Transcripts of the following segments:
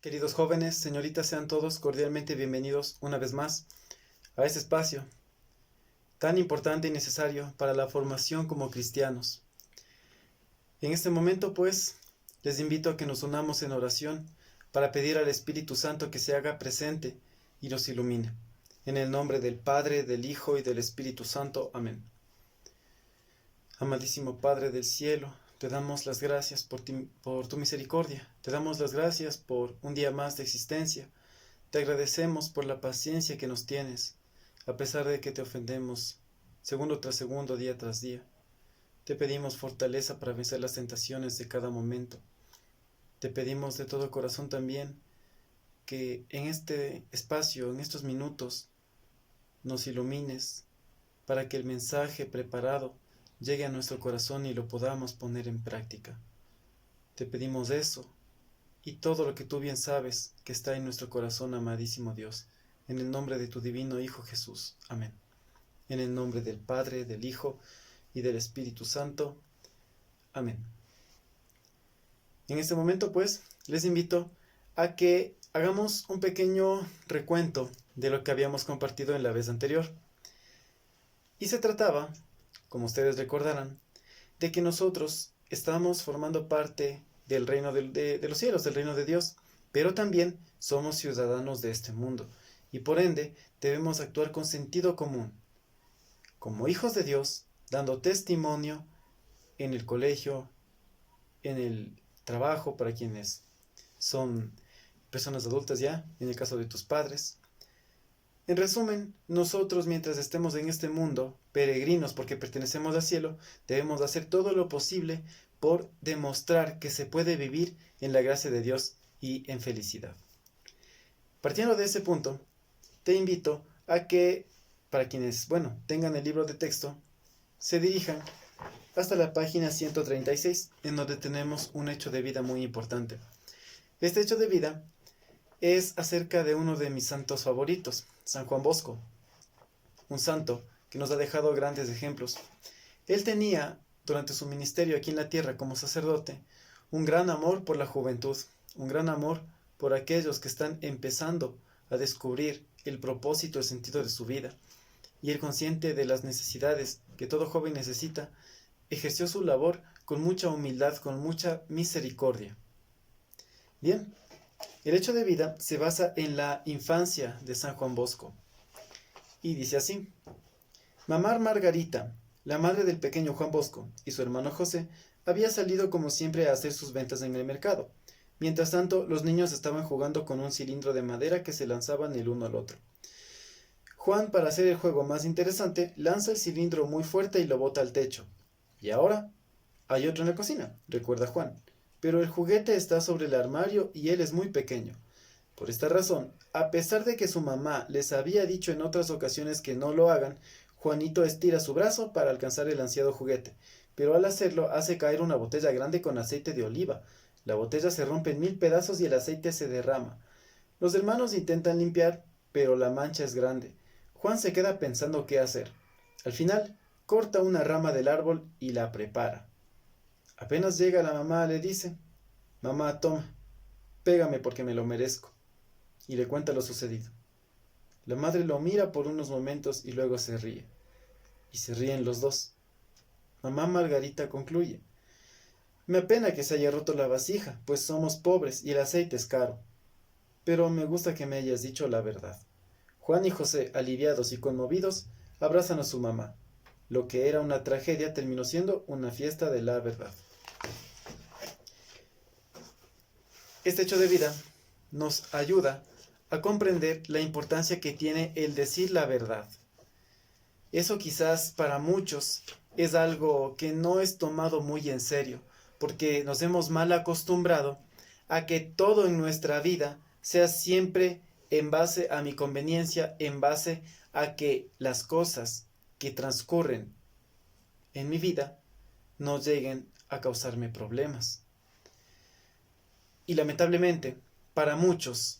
Queridos jóvenes, señoritas, sean todos cordialmente bienvenidos una vez más a este espacio tan importante y necesario para la formación como cristianos. En este momento, pues, les invito a que nos unamos en oración para pedir al Espíritu Santo que se haga presente y nos ilumine. En el nombre del Padre, del Hijo y del Espíritu Santo. Amén. Amadísimo Padre del cielo, te damos las gracias por tu misericordia. Te damos las gracias por un día más de existencia. Te agradecemos por la paciencia que nos tienes, a pesar de que te ofendemos segundo tras segundo, día tras día. Te pedimos fortaleza para vencer las tentaciones de cada momento. Te pedimos de todo corazón también que en este espacio, en estos minutos, nos ilumines para que el mensaje preparado llegue a nuestro corazón y lo podamos poner en práctica. Te pedimos eso y todo lo que tú bien sabes que está en nuestro corazón, amadísimo Dios, en el nombre de tu divino Hijo Jesús. Amén. En el nombre del Padre, del Hijo y del Espíritu Santo. Amén. En este momento, pues, les invito a que hagamos un pequeño recuento de lo que habíamos compartido en la vez anterior. Y se trataba, como ustedes recordarán, de que nosotros estamos formando parte del reino de los cielos, del reino de Dios, pero también somos ciudadanos de este mundo, y por ende debemos actuar con sentido común, como hijos de Dios, dando testimonio en el colegio, en el trabajo para quienes son personas adultas ya, en el caso de tus padres. En resumen, nosotros mientras estemos en este mundo, peregrinos porque pertenecemos al cielo, debemos hacer todo lo posible por demostrar que se puede vivir en la gracia de Dios y en felicidad. Partiendo de ese punto, te invito a que, para quienes, tengan el libro de texto, se dirijan hasta la página 136, en donde tenemos un hecho de vida muy importante. Este hecho de vida es acerca de uno de mis santos favoritos, San Juan Bosco, un santo que nos ha dejado grandes ejemplos. Él tenía, durante su ministerio aquí en la tierra como sacerdote, un gran amor por la juventud, un gran amor por aquellos que están empezando a descubrir el propósito, el sentido de su vida. Y él, consciente de las necesidades que todo joven necesita, ejerció su labor con mucha humildad, con mucha misericordia. Bien, el hecho de vida se basa en la infancia de San Juan Bosco. Y dice así: Mamá Margarita, la madre del pequeño Juan Bosco, y su hermano José, había salido como siempre a hacer sus ventas en el mercado. Mientras tanto, los niños estaban jugando con un cilindro de madera que se lanzaban el uno al otro. Juan, para hacer el juego más interesante, lanza el cilindro muy fuerte y lo bota al techo. ¿Y ahora? Hay otro en la cocina, recuerda Juan. Pero el juguete está sobre el armario y él es muy pequeño. Por esta razón, a pesar de que su mamá les había dicho en otras ocasiones que no lo hagan, Juanito estira su brazo para alcanzar el ansiado juguete, pero al hacerlo hace caer una botella grande con aceite de oliva. La botella se rompe en 1000 pedazos y el aceite se derrama. Los hermanos intentan limpiar, pero la mancha es grande. Juan se queda pensando qué hacer. Al final, corta una rama del árbol y la prepara. Apenas llega la mamá, le dice: Mamá, toma, pégame porque me lo merezco. Y le cuenta lo sucedido. La madre lo mira por unos momentos y luego se ríe. Y se ríen los dos. Mamá Margarita concluye: Me apena que se haya roto la vasija, pues somos pobres y el aceite es caro. Pero me gusta que me hayas dicho la verdad. Juan y José, aliviados y conmovidos, abrazan a su mamá. Lo que era una tragedia terminó siendo una fiesta de la verdad. Este hecho de vida nos ayuda a comprender la importancia que tiene el decir la verdad. Eso quizás para muchos es algo que no es tomado muy en serio, porque nos hemos mal acostumbrado a que todo en nuestra vida sea siempre en base a mi conveniencia, en base a que las cosas que transcurren en mi vida no lleguen a causarme problemas. Y lamentablemente, para muchos,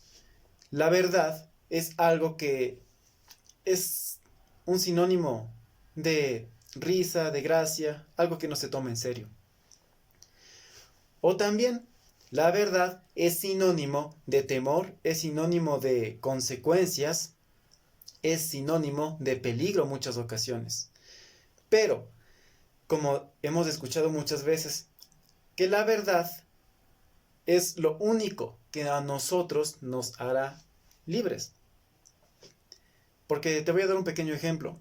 la verdad es algo que es un sinónimo de risa, de gracia, algo que no se toma en serio. O también La verdad es sinónimo de temor, es sinónimo de consecuencias, es sinónimo de peligro en muchas ocasiones. Pero, como hemos escuchado muchas veces, que la verdad es lo único que a nosotros nos hará libres. Porque te voy a dar un pequeño ejemplo.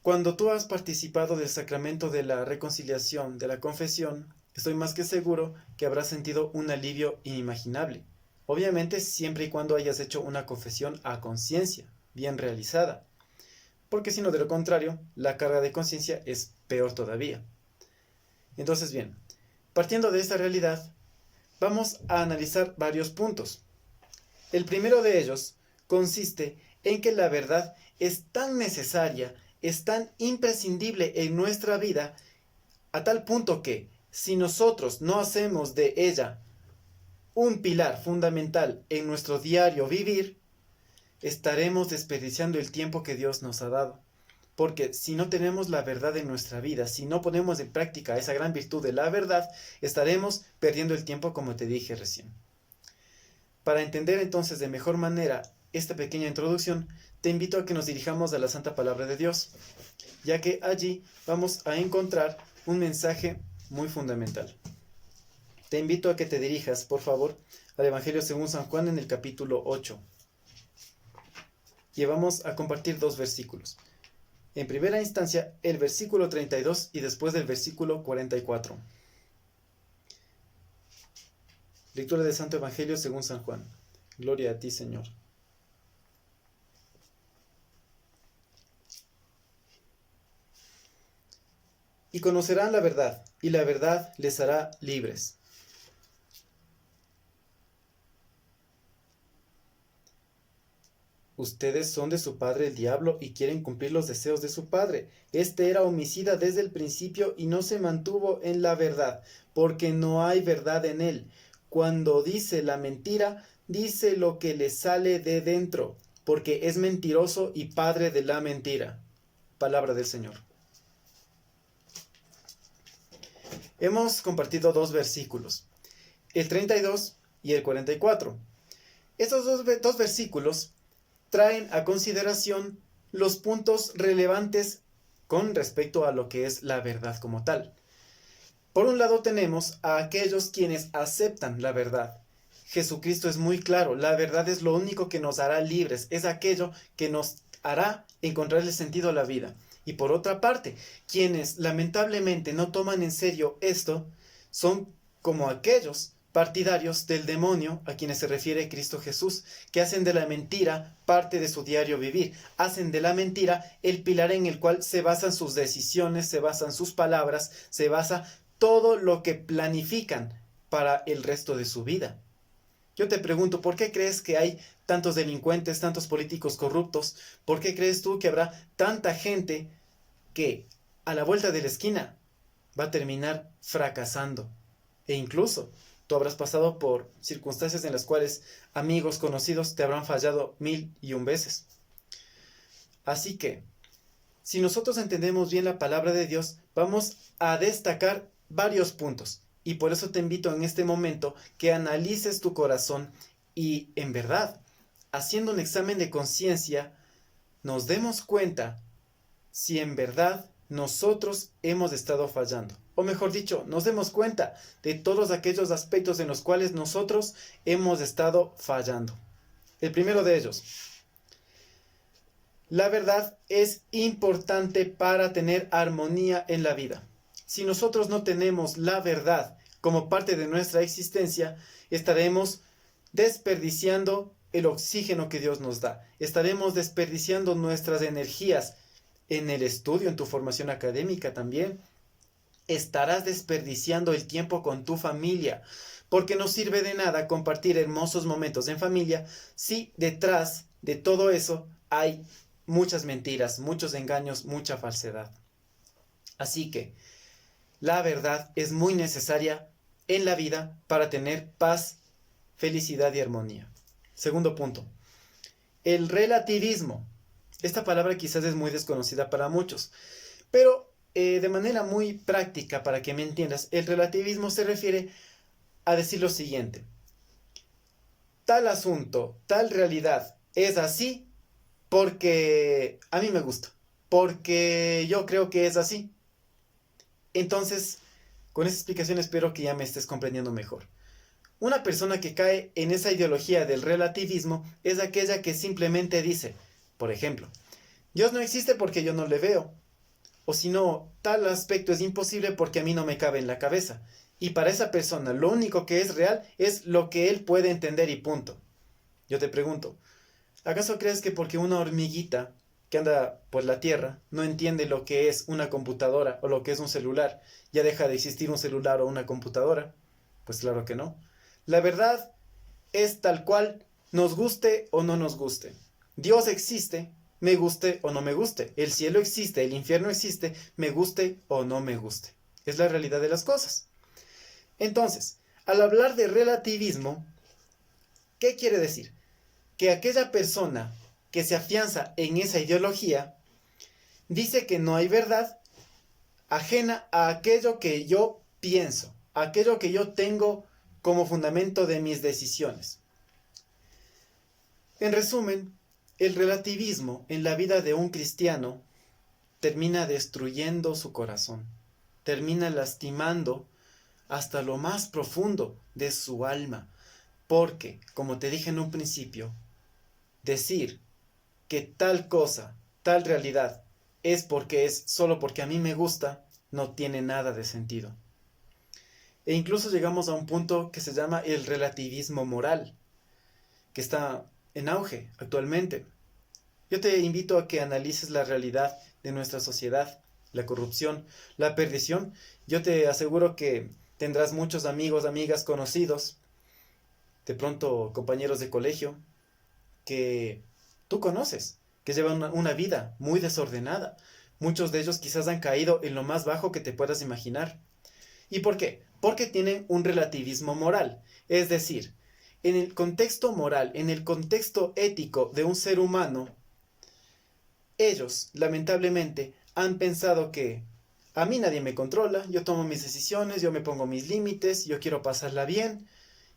Cuando tú has participado del sacramento de la reconciliación, de la confesión, estoy más que seguro que habrás sentido un alivio inimaginable. Obviamente siempre y cuando hayas hecho una confesión a conciencia, bien realizada. Porque si no, de lo contrario, la carga de conciencia es peor todavía. Entonces bien, partiendo de esta realidad, vamos a analizar varios puntos. El primero de ellos consiste en que la verdad es tan necesaria, es tan imprescindible en nuestra vida, a tal punto que si nosotros no hacemos de ella un pilar fundamental en nuestro diario vivir, estaremos desperdiciando el tiempo que Dios nos ha dado. Porque si no tenemos la verdad en nuestra vida, si no ponemos en práctica esa gran virtud de la verdad, estaremos perdiendo el tiempo como te dije recién. Para entender entonces de mejor manera esta pequeña introducción, te invito a que nos dirijamos a la Santa Palabra de Dios, ya que allí vamos a encontrar un mensaje muy fundamental. Te invito a que te dirijas, por favor, al Evangelio según San Juan en el capítulo 8. Y vamos a compartir dos versículos. En primera instancia, el versículo 32 y después del versículo 44. Lectura del Santo Evangelio según San Juan. Gloria a ti, Señor. Y conocerán la verdad, y la verdad les hará libres. Ustedes son de su padre el diablo y quieren cumplir los deseos de su padre. Este era homicida desde el principio y no se mantuvo en la verdad, porque no hay verdad en él. Cuando dice la mentira, dice lo que le sale de dentro, porque es mentiroso y padre de la mentira. Palabra del Señor. Hemos compartido dos versículos, el 32 y el 44. Estos dos versículos traen a consideración los puntos relevantes con respecto a lo que es la verdad como tal. Por un lado tenemos a aquellos quienes aceptan la verdad. Jesucristo es muy claro, la verdad es lo único que nos hará libres, es aquello que nos hará encontrarle sentido a la vida. Y por otra parte, quienes lamentablemente no toman en serio esto, son como aquellos partidarios del demonio a quienes se refiere Cristo Jesús, que hacen de la mentira parte de su diario vivir, hacen de la mentira el pilar en el cual se basan sus decisiones, se basan sus palabras, se basa todo lo que planifican para el resto de su vida. Yo te pregunto, ¿por qué crees que hay tantos delincuentes, tantos políticos corruptos? ¿Por qué crees tú que habrá tanta gente que a la vuelta de la esquina va a terminar fracasando? E incluso tú habrás pasado por circunstancias en las cuales amigos conocidos te habrán fallado 1001 veces. Así que, si nosotros entendemos bien la palabra de Dios, vamos a destacar varios puntos. Y por eso te invito en este momento que analices tu corazón y, en verdad, haciendo un examen de conciencia, nos demos cuenta si en verdad nosotros hemos estado fallando. O mejor dicho, nos demos cuenta de todos aquellos aspectos en los cuales nosotros hemos estado fallando. El primero de ellos, la verdad es importante para tener armonía en la vida. Si nosotros no tenemos la verdad como parte de nuestra existencia, estaremos desperdiciando el oxígeno que Dios nos da. Estaremos desperdiciando nuestras energías en el estudio, en tu formación académica también. Estarás desperdiciando el tiempo con tu familia, porque no sirve de nada compartir hermosos momentos en familia si detrás de todo eso hay muchas mentiras, muchos engaños, mucha falsedad. Así que la verdad es muy necesaria en la vida para tener paz, felicidad y armonía. Segundo punto, el relativismo. Esta palabra quizás es muy desconocida para muchos, pero de manera muy práctica, para que me entiendas, el relativismo se refiere a decir lo siguiente: tal asunto, tal realidad es así porque a mí me gusta, porque yo creo que es así. Entonces, con esa explicación espero que ya me estés comprendiendo mejor. Una persona que cae en esa ideología del relativismo es aquella que simplemente dice, por ejemplo, Dios no existe porque yo no le veo. O si no, tal aspecto es imposible porque a mí no me cabe en la cabeza. Y para esa persona lo único que es real es lo que él puede entender y punto. Yo te pregunto, ¿acaso crees que porque una hormiguita que anda por la tierra no entiende lo que es una computadora o lo que es un celular, ya deja de existir un celular o una computadora? Pues claro que no. La verdad es tal cual, nos guste o no nos guste. Dios existe, me guste o no me guste. El cielo existe, el infierno existe, me guste o no me guste. Es la realidad de las cosas. Entonces, al hablar de relativismo, ¿qué quiere decir? Que aquella persona que se afianza en esa ideología dice que no hay verdad ajena a aquello que yo pienso, a aquello que yo tengo como fundamento de mis decisiones. En resumen, el relativismo en la vida de un cristiano termina destruyendo su corazón, termina lastimando hasta lo más profundo de su alma, porque, como te dije en un principio, decir que tal cosa, tal realidad, es porque es solo porque a mí me gusta, no tiene nada de sentido. E incluso llegamos a un punto que se llama el relativismo moral, que está en auge actualmente. Yo te invito a que analices la realidad de nuestra sociedad, la corrupción, la perdición. Yo te aseguro que tendrás muchos amigos, amigas, conocidos, de pronto compañeros de colegio, que tú conoces, que llevan una vida muy desordenada. Muchos de ellos quizás han caído en lo más bajo que te puedas imaginar. ¿Y por qué? Porque tienen un relativismo moral. Es decir, en el contexto moral, en el contexto ético de un ser humano, ellos, lamentablemente, han pensado que a mí nadie me controla, yo tomo mis decisiones, yo me pongo mis límites, yo quiero pasarla bien.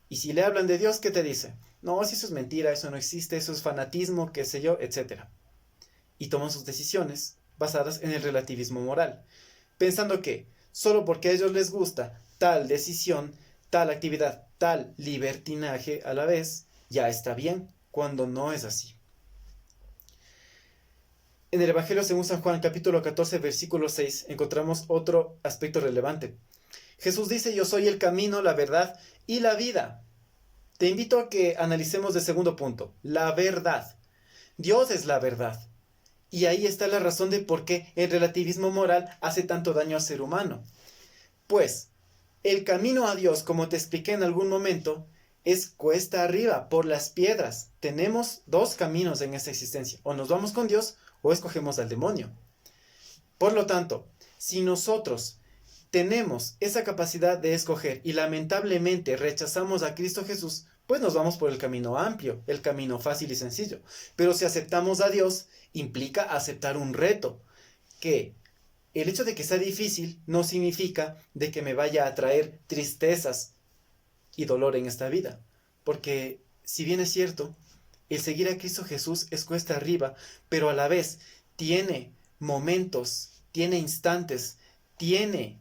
Y si le hablan de Dios, ¿qué te dice? No, si eso es mentira, eso no existe, eso es fanatismo, qué sé yo, etc. Y toman sus decisiones basadas en el relativismo moral, pensando que solo porque a ellos les gusta tal decisión, tal actividad, tal libertinaje a la vez, ya está bien, cuando no es así. En el Evangelio según San Juan, capítulo 14, versículo 6, encontramos otro aspecto relevante. Jesús dice: yo soy el camino, la verdad y la vida. Te invito a que analicemos el segundo punto, la verdad. Dios es la verdad. Y ahí está la razón de por qué el relativismo moral hace tanto daño al ser humano. Pues, el camino a Dios, como te expliqué en algún momento, es cuesta arriba, por las piedras. Tenemos dos caminos en esta existencia. O nos vamos con Dios o escogemos al demonio. Por lo tanto, si nosotros tenemos esa capacidad de escoger y lamentablemente rechazamos a Cristo Jesús, pues nos vamos por el camino amplio, el camino fácil y sencillo. Pero si aceptamos a Dios, implica aceptar un reto, que el hecho de que sea difícil no significa de que me vaya a traer tristezas y dolor en esta vida. Porque si bien es cierto, el seguir a Cristo Jesús es cuesta arriba, pero a la vez tiene momentos, tiene instantes, tiene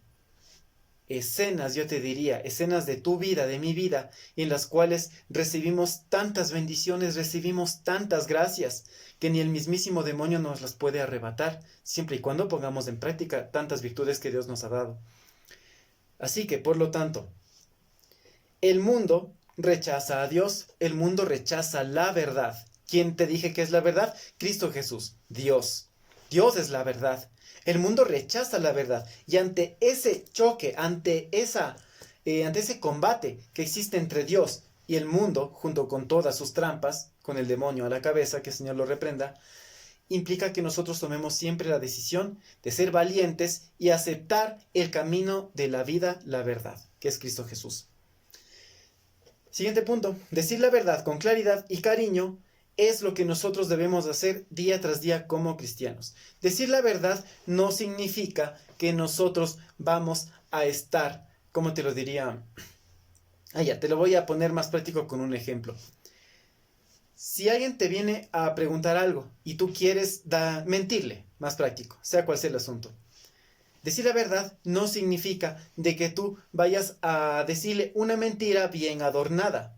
escenas, yo te diría, escenas de tu vida, de mi vida, en las cuales recibimos tantas bendiciones, recibimos tantas gracias, que ni el mismísimo demonio nos las puede arrebatar, siempre y cuando pongamos en práctica tantas virtudes que Dios nos ha dado. Así que, por lo tanto, el mundo rechaza a Dios, el mundo rechaza la verdad. ¿Quién te dije que es la verdad? Cristo Jesús, Dios. Dios es la verdad. El mundo rechaza la verdad y ante ese choque, ante ese combate que existe entre Dios y el mundo, junto con todas sus trampas, con el demonio a la cabeza, que el Señor lo reprenda, implica que nosotros tomemos siempre la decisión de ser valientes y aceptar el camino de la vida, la verdad, que es Cristo Jesús. Siguiente punto, decir la verdad con claridad y cariño es lo que nosotros debemos hacer día tras día como cristianos. Decir la verdad no significa que nosotros vamos a estar, ¿cómo te lo diría?, Ya, te lo voy a poner más práctico con un ejemplo. Si alguien te viene a preguntar algo y tú quieres mentirle, más práctico, sea cual sea el asunto. Decir la verdad no significa de que tú vayas a decirle una mentira bien adornada.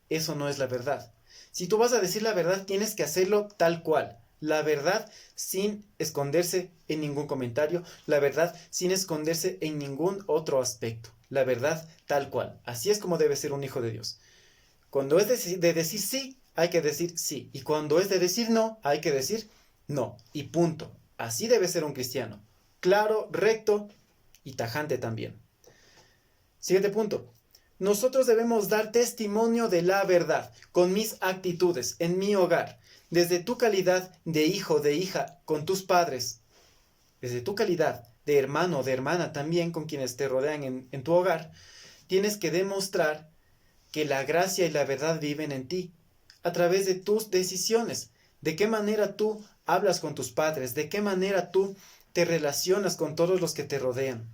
Eso no es la verdad. Si tú vas a decir la verdad, tienes que hacerlo tal cual. La verdad sin esconderse en ningún comentario. La verdad sin esconderse en ningún otro aspecto. La verdad tal cual. Así es como debe ser un hijo de Dios. Cuando es de decir sí, hay que decir sí. Y cuando es de decir no, hay que decir no. Y punto. Así debe ser un cristiano. Claro, recto y tajante también. Siguiente punto. Nosotros debemos dar testimonio de la verdad con mis actitudes en mi hogar, desde tu calidad de hijo, de hija, con tus padres, desde tu calidad de hermano, de hermana también con quienes te rodean en tu hogar, tienes que demostrar que la gracia y la verdad viven en ti a través de tus decisiones. De qué manera tú hablas con tus padres, de qué manera tú te relacionas con todos los que te rodean.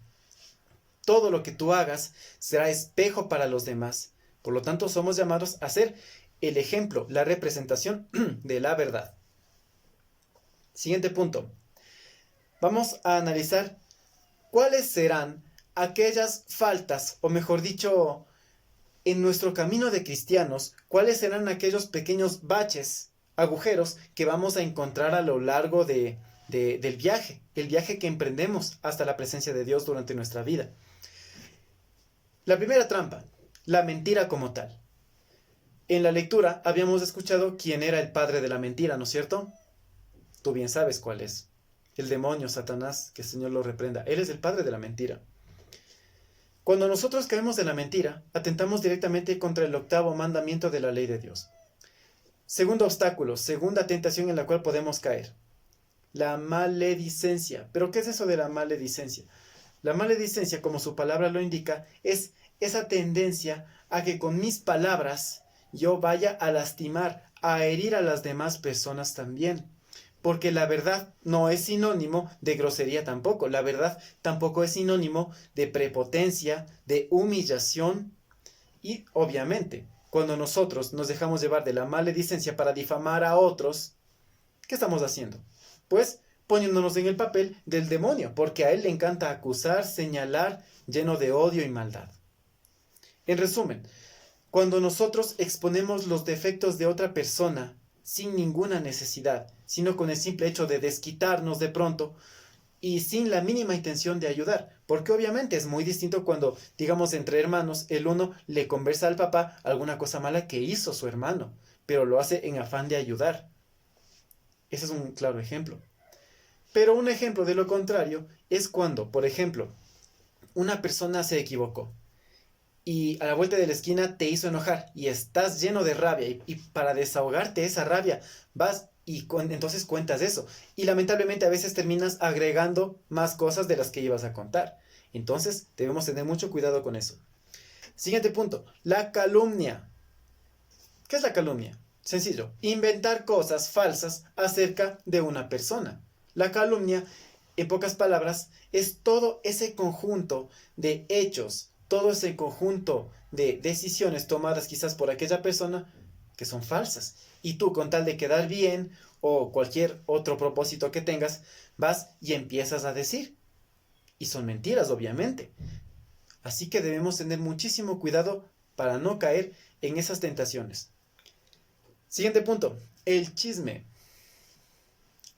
Todo lo que tú hagas será espejo para los demás. Por lo tanto, somos llamados a ser el ejemplo, la representación de la verdad. Siguiente punto. Vamos a analizar cuáles serán aquellas faltas, o mejor dicho, en nuestro camino de cristianos, cuáles serán aquellos pequeños baches, agujeros que vamos a encontrar a lo largo del viaje, el viaje que emprendemos hasta la presencia de Dios durante nuestra vida. La primera trampa, la mentira como tal. En la lectura habíamos escuchado quién era el padre de la mentira, ¿no es cierto? Tú bien sabes cuál es. El demonio, Satanás, que el Señor lo reprenda. Él es el padre de la mentira. Cuando nosotros caemos en la mentira, atentamos directamente contra el octavo mandamiento de la ley de Dios. Segundo obstáculo, segunda tentación en la cual podemos caer. La maledicencia. ¿Pero qué es eso de la maledicencia? La maledicencia, como su palabra lo indica, es esa tendencia a que con mis palabras yo vaya a lastimar, a herir a las demás personas también. Porque la verdad no es sinónimo de grosería tampoco. La verdad tampoco es sinónimo de prepotencia, de humillación. Y obviamente, cuando nosotros nos dejamos llevar de la maledicencia para difamar a otros, ¿qué estamos haciendo? Pues poniéndonos en el papel del demonio, porque a él le encanta acusar, señalar, lleno de odio y maldad. En resumen, cuando nosotros exponemos los defectos de otra persona sin ninguna necesidad, sino con el simple hecho de desquitarnos de pronto y sin la mínima intención de ayudar, porque obviamente es muy distinto cuando, digamos, entre hermanos, el uno le conversa al papá alguna cosa mala que hizo su hermano, pero lo hace en afán de ayudar. Ese es un claro ejemplo. Pero un ejemplo de lo contrario es cuando, por ejemplo, una persona se equivocó y a la vuelta de la esquina te hizo enojar y estás lleno de rabia y para desahogarte esa rabia vas y entonces cuentas eso. Y lamentablemente a veces terminas agregando más cosas de las que ibas a contar. Entonces debemos tener mucho cuidado con eso. Siguiente punto, la calumnia. ¿Qué es la calumnia? Sencillo, inventar cosas falsas acerca de una persona. La calumnia, en pocas palabras, es todo ese conjunto de hechos, todo ese conjunto de decisiones tomadas quizás por aquella persona que son falsas. Y tú, con tal de quedar bien o cualquier otro propósito que tengas, vas y empiezas a decir. Y son mentiras, obviamente. Así que debemos tener muchísimo cuidado para no caer en esas tentaciones. Siguiente punto, el chisme.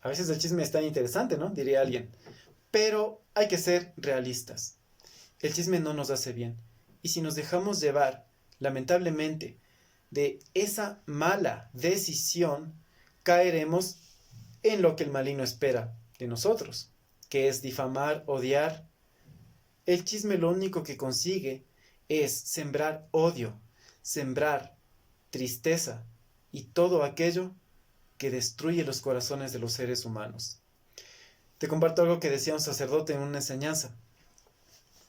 A veces el chisme es tan interesante, ¿no? Diría alguien. Pero hay que ser realistas. El chisme no nos hace bien. Y si nos dejamos llevar, lamentablemente, de esa mala decisión, caeremos en lo que el maligno espera de nosotros, que es difamar, odiar. El chisme lo único que consigue es sembrar odio, sembrar tristeza y todo aquello que destruye los corazones de los seres humanos. Te comparto algo que decía un sacerdote en una enseñanza.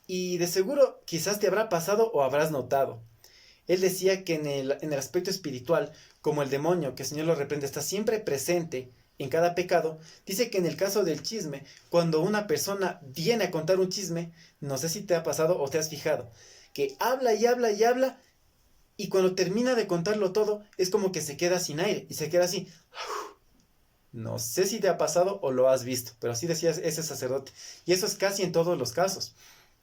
Y de seguro quizás te habrá pasado o habrás notado. Él decía que en el aspecto espiritual, como el demonio, que el Señor lo reprende, está siempre presente en cada pecado. Dice que en el caso del chisme, cuando una persona viene a contar un chisme, no sé si te ha pasado o te has fijado, que habla y habla y habla y cuando termina de contarlo todo, es como que se queda sin aire y se queda así. No sé si te ha pasado o lo has visto, pero así decía ese sacerdote. Y eso es casi en todos los casos.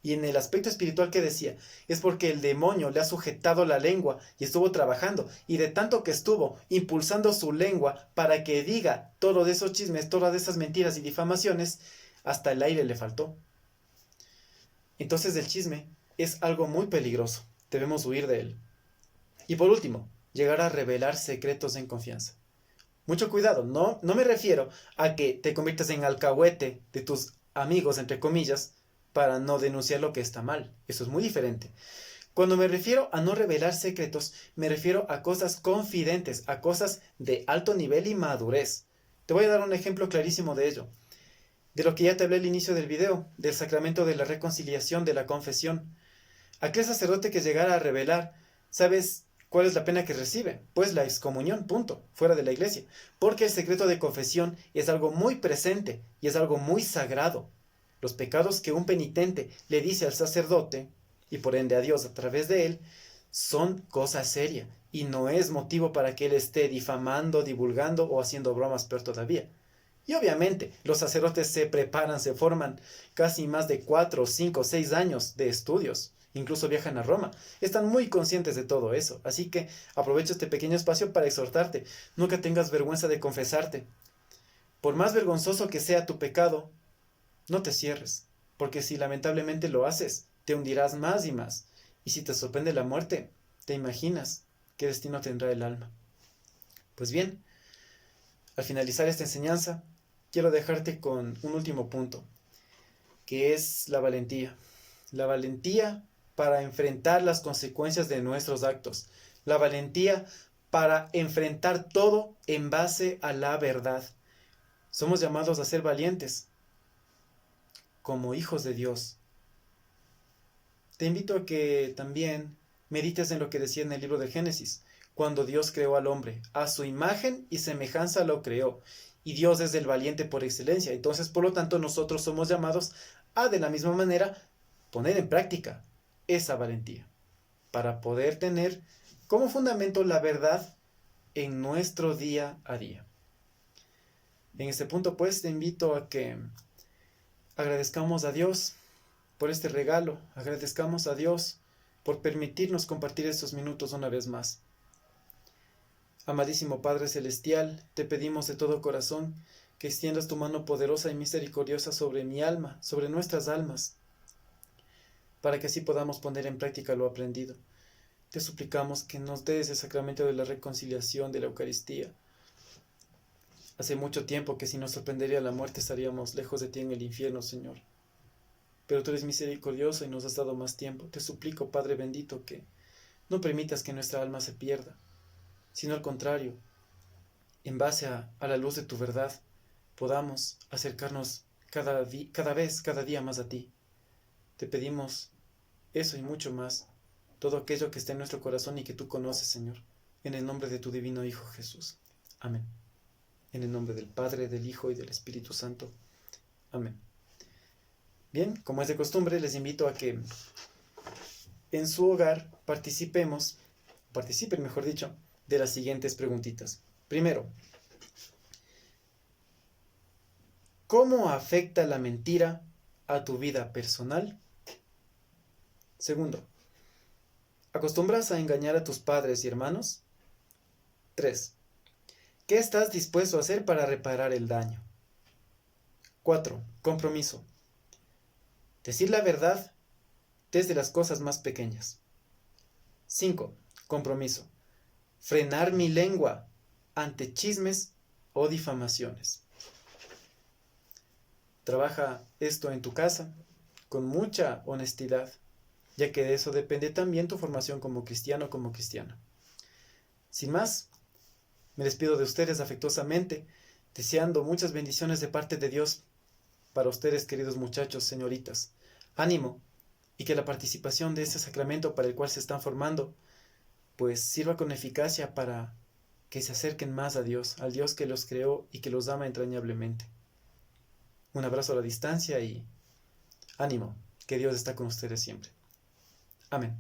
Y en el aspecto espiritual que decía, es porque el demonio le ha sujetado la lengua y estuvo trabajando. Y de tanto que estuvo impulsando su lengua para que diga todo de esos chismes, todas de esas mentiras y difamaciones, hasta el aire le faltó. Entonces el chisme es algo muy peligroso. Debemos huir de él. Y por último, llegar a revelar secretos en confianza. Mucho cuidado, no me refiero a que te conviertas en alcahuete de tus amigos, entre comillas, para no denunciar lo que está mal. Eso es muy diferente. Cuando me refiero a no revelar secretos, me refiero a cosas confidentes, a cosas de alto nivel y madurez. Te voy a dar un ejemplo clarísimo de ello. De lo que ya te hablé al inicio del video, del sacramento de la reconciliación, de la confesión. Aquel sacerdote que llegara a revelar, ¿sabes cuál es la pena que recibe? Pues la excomunión, punto, fuera de la iglesia. Porque el secreto de confesión es algo muy presente y es algo muy sagrado. Los pecados que un penitente le dice al sacerdote, y por ende a Dios a través de él, son cosa seria y no es motivo para que él esté difamando, divulgando o haciendo bromas peor todavía. Y obviamente los sacerdotes se preparan, se forman casi más de 4, 5, 6 años de estudios. Incluso viajan a Roma. Están muy conscientes de todo eso. Así que aprovecho este pequeño espacio para exhortarte. Nunca tengas vergüenza de confesarte. Por más vergonzoso que sea tu pecado, no te cierres. Porque si lamentablemente lo haces, te hundirás más y más. Y si te sorprende la muerte, te imaginas qué destino tendrá el alma. Pues bien, al finalizar esta enseñanza, quiero dejarte con un último punto, que es la valentía. La valentía para enfrentar las consecuencias de nuestros actos. La valentía para enfrentar todo en base a la verdad. Somos llamados a ser valientes como hijos de Dios. Te invito a que también medites en lo que decía en el libro de Génesis. Cuando Dios creó al hombre, a su imagen y semejanza lo creó. Y Dios es el valiente por excelencia. Entonces, por lo tanto, nosotros somos llamados a, de la misma manera, poner en práctica esa valentía para poder tener como fundamento la verdad en nuestro día a día. En este punto, pues, te invito a que agradezcamos a Dios por este regalo, agradezcamos a Dios por permitirnos compartir estos minutos una vez más. Amadísimo Padre Celestial, te pedimos de todo corazón que extiendas tu mano poderosa y misericordiosa sobre mi alma, sobre nuestras almas, para que así podamos poner en práctica lo aprendido. Te suplicamos que nos des el sacramento de la reconciliación de la Eucaristía. Hace mucho tiempo que si nos sorprendería la muerte estaríamos lejos de ti en el infierno, Señor. Pero tú eres misericordioso y nos has dado más tiempo. Te suplico, Padre bendito, que no permitas que nuestra alma se pierda, sino al contrario, en base a la luz de tu verdad, podamos acercarnos cada día más a ti. Te pedimos eso y mucho más, todo aquello que está en nuestro corazón y que tú conoces, Señor, en el nombre de tu divino Hijo Jesús. Amén. En el nombre del Padre, del Hijo y del Espíritu Santo. Amén. Bien, como es de costumbre, les invito a que en su hogar participen, mejor dicho, de las siguientes preguntitas. Primero, ¿cómo afecta la mentira a tu vida personal? Segundo, ¿acostumbras a engañar a tus padres y hermanos? 3. ¿Qué estás dispuesto a hacer para reparar el daño? 4. Compromiso. Decir la verdad desde las cosas más pequeñas. 5. Compromiso. Frenar mi lengua ante chismes o difamaciones. Trabaja esto en tu casa con mucha honestidad, ya que de eso depende también tu formación como cristiano o como cristiana. Sin más, me despido de ustedes afectuosamente, deseando muchas bendiciones de parte de Dios para ustedes, queridos muchachos, señoritas. Ánimo, y que la participación de este sacramento para el cual se están formando, pues sirva con eficacia para que se acerquen más a Dios, al Dios que los creó y que los ama entrañablemente. Un abrazo a la distancia y ánimo, que Dios está con ustedes siempre. Amén.